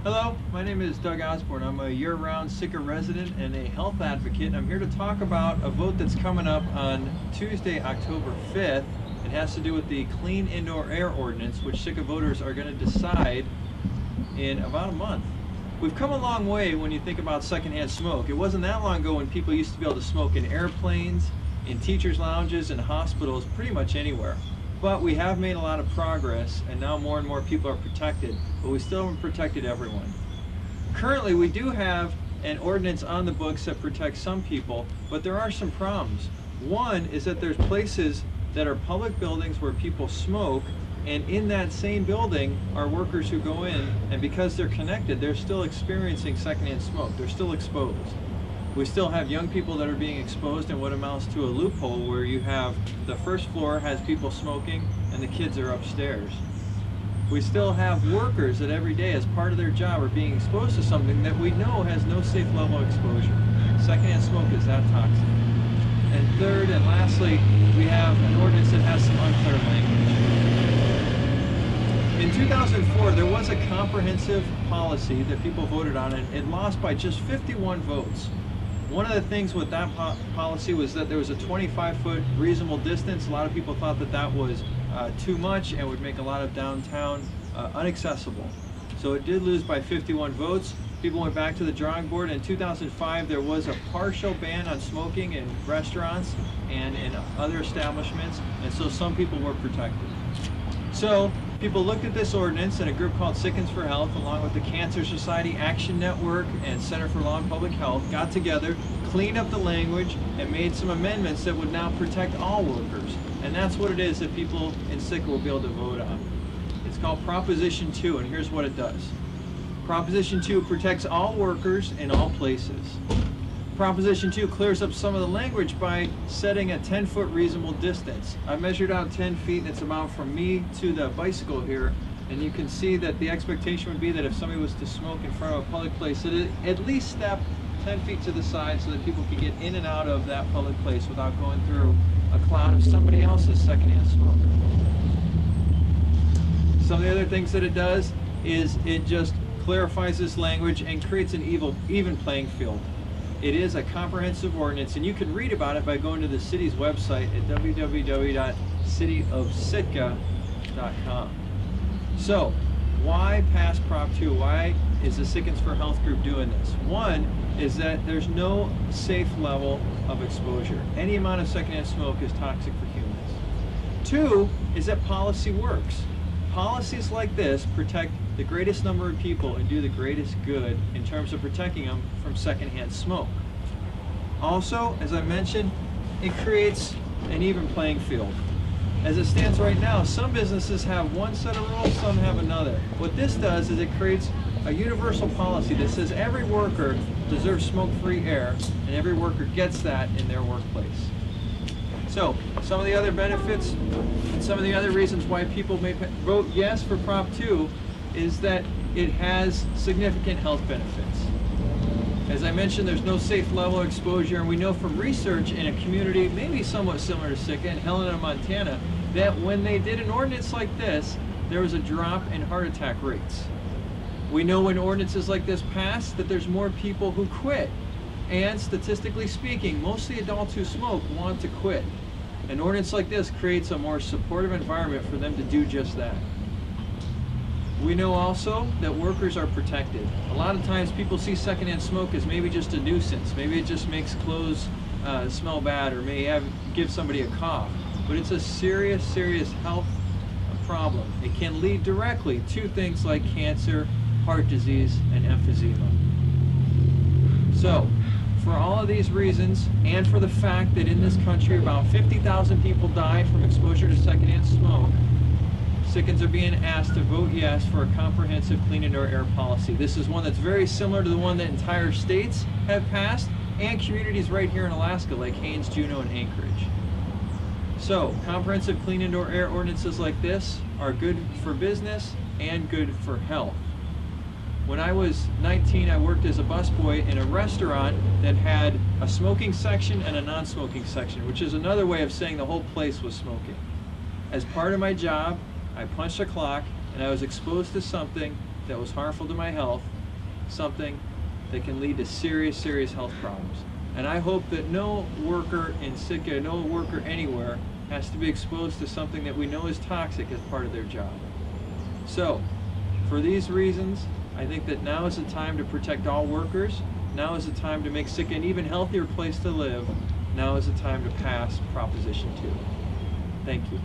Hello, my name is Doug Osborne. I'm a year-round Sitka resident and a health advocate, and I'm here to talk about a vote that's coming up on Tuesday, October 5th. It has to do with the Clean Indoor Air Ordinance, which Sitka voters are going to decide in about a month. We've come a long way when you think about secondhand smoke. It wasn't that long ago when people used to be able to smoke in airplanes, in teachers' lounges, and hospitals, pretty much anywhere. But we have made a lot of progress, and now more and more people are protected, but we still haven't protected everyone. Currently, we do have an ordinance on the books that protects some people, but there are some problems. One is that there's places that are public buildings where people smoke, and in that same building are workers who go in, and because they're connected, they're still experiencing secondhand smoke. They're still exposed. We still have young people that are being exposed in what amounts to a loophole where you have the first floor has people smoking and the kids are upstairs. We still have workers that every day as part of their job are being exposed to something that we know has no safe level of exposure. Secondhand smoke is that toxic. And third and lastly, we have an ordinance that has some unclear language. In 2004, there was a comprehensive policy that people voted on, and it lost by just 51 votes. One of the things with that policy was that there was a 25-foot reasonable distance. A lot of people thought that that was too much and would make a lot of downtown inaccessible. So it did lose by 51 votes. People went back to the drawing board. In 2005, there was a partial ban on smoking in restaurants and in other establishments, and so some people were protected. So people looked at this ordinance, and a group called Sitkans for Health, along with the Cancer Society Action Network and Center for Law and Public Health, got together, cleaned up the language, and made some amendments that would now protect all workers. And that's what it is that people in Sitka will be able to vote on. It's called Proposition 2, and here's what it does. Proposition 2 protects all workers in all places. Proposition 2 clears up some of the language by setting a 10-foot reasonable distance. I measured out 10 feet, and it's about from me to the bicycle here, and you can see that the expectation would be that if somebody was to smoke in front of a public place, that it at least step 10 feet to the side so that people could get in and out of that public place without going through a cloud of somebody else's secondhand smoke. Some of the other things that it does is it just clarifies this language and creates an even playing field. It is a comprehensive ordinance, and you can read about it by going to the city's website at www.cityofsitka.com. So, why pass Prop 2? Why is the Sitkans for Health group doing this? One is that there's no safe level of exposure. Any amount of secondhand smoke is toxic for humans. Two is that policy works. Policies like this protect the greatest number of people and do the greatest good in terms of protecting them from secondhand smoke. Also, as I mentioned, it creates an even playing field. As it stands right now, some businesses have one set of rules, some have another. What this does is it creates a universal policy that says every worker deserves smoke-free air, and every worker gets that in their workplace. So, some of the other benefits and some of the other reasons why people may vote yes for Prop 2 is that it has significant health benefits. As I mentioned, there's no safe level of exposure, and we know from research in a community maybe somewhat similar to Sitka in Helena, Montana, that when they did an ordinance like this, there was a drop in heart attack rates. We know when ordinances like this pass that there's more people who quit. And statistically speaking, most of the adults who smoke want to quit. An ordinance like this creates a more supportive environment for them to do just that. We know also that workers are protected. A lot of times people see secondhand smoke as maybe just a nuisance. Maybe it just makes clothes smell bad or may give somebody a cough. But it's a serious, serious health problem. It can lead directly to things like cancer, heart disease, and emphysema. So, for all of these reasons, and for the fact that in this country about 50,000 people die from exposure to secondhand smoke, Sitkans are being asked to vote yes for a comprehensive clean indoor air policy. This is one that's very similar to the one that entire states have passed, and communities right here in Alaska like Haines, Juneau, and Anchorage. So, comprehensive clean indoor air ordinances like this are good for business and good for health. When I was 19, I worked as a busboy in a restaurant that had a smoking section and a non-smoking section, which is another way of saying the whole place was smoking. As part of my job, I punched a clock and I was exposed to something that was harmful to my health something that can lead to serious, serious health problems. And I hope that no worker in Sitka, no worker anywhere, has to be exposed to something that we know is toxic as part of their job. So, for these reasons, I think that now is the time to protect all workers. Now is the time to make Sitka an even healthier place to live. Now is the time to pass Proposition 2. Thank you.